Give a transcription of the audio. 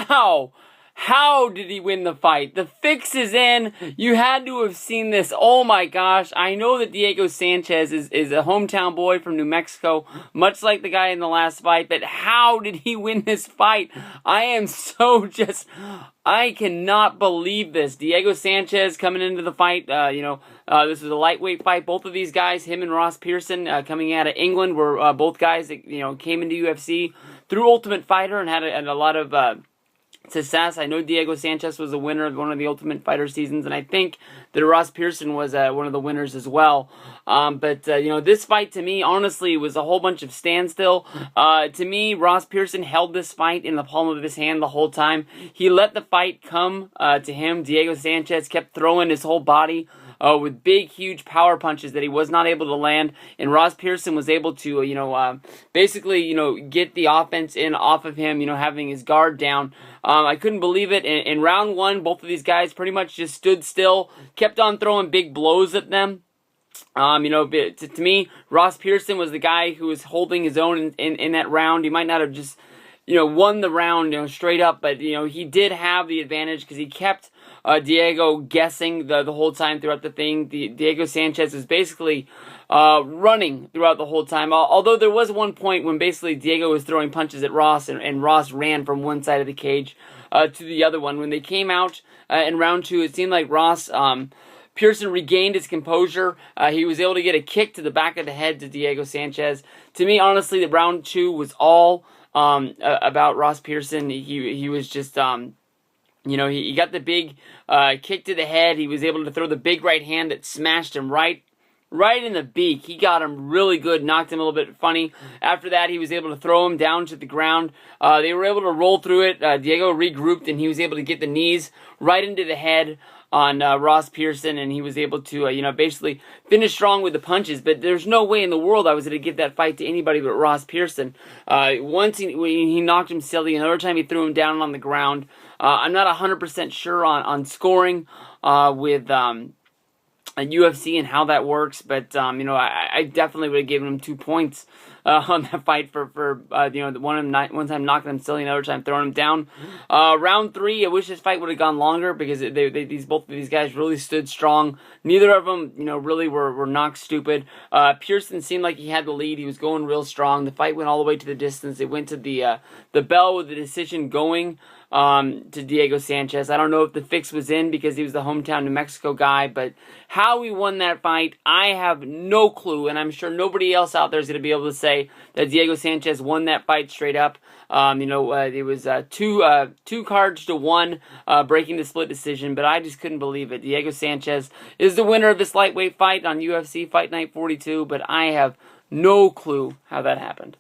How? How did he win the fight? The fix is in. You had to have seen this. Oh my gosh. I know that Diego Sanchez is a hometown boy from New Mexico, much like the guy in the last fight, but how did he win this fight? I am so I cannot believe this. Diego Sanchez coming into the fight, this was a lightweight fight. Both of these guys, him and Ross Pearson, coming out of England, were both guys that, came into UFC through Ultimate Fighter and had a lot of success. I know Diego Sanchez was a winner of one of the Ultimate Fighter seasons, and I think that Ross Pearson was one of the winners as well. But this fight to me, honestly, was a whole bunch of standstill. To me, Ross Pearson held this fight in the palm of his hand the whole time. He let the fight come to him. Diego Sanchez kept throwing his whole body with big, huge power punches that he was not able to land, and Ross Pearson was able to, basically, get the offense in off of him, having his guard down. I couldn't believe it. In round one, both of these guys pretty much just stood still, kept on throwing big blows at them. To me, Ross Pearson was the guy who was holding his own in that round. He might not have just, won the round, straight up, but, he did have the advantage because he kept Diego guessing the whole time throughout the thing. Diego Sanchez was basically running throughout the whole time. Although there was one point when basically Diego was throwing punches at Ross, and Ross ran from one side of the cage to the other one. When they came out in round two, it seemed like Ross Pearson regained his composure. He was able to get a kick to the back of the head to Diego Sanchez. To me, honestly, the round two was all about Ross Pearson. He was just he got the big kick to the head. He was able to throw the big right hand that smashed him right in the beak. He got him really good, knocked him a little bit funny. After that, he was able to throw him down to the ground. They were able to roll through it. Diego regrouped, and he was able to get the knees right into the head on Ross Pearson, and he was able to, basically finish strong with the punches. But there's no way in the world I was going to give that fight to anybody but Ross Pearson. Once he knocked him silly, another time he threw him down on the ground. I'm not 100% sure on scoring with UFC and how that works, but I definitely would have given him 2 points on that fight for one time knocking him silly, another time throwing him down. Round three, I wish this fight would have gone longer because both of these guys really stood strong. Neither of them, really were knocked stupid. Pearson seemed like he had the lead. He was going real strong. The fight went all the way to the distance. It went to the bell with the decision going to Diego Sanchez. I don't know if the fix was in because he was the hometown New Mexico guy, but how he won that fight, I have no clue, and I'm sure nobody else out there is going to be able to say that Diego Sanchez won that fight straight up. It was two cards to one, breaking the split decision, but I just couldn't believe it. Diego Sanchez is the winner of this lightweight fight on UFC Fight Night 42, but I have no clue how that happened.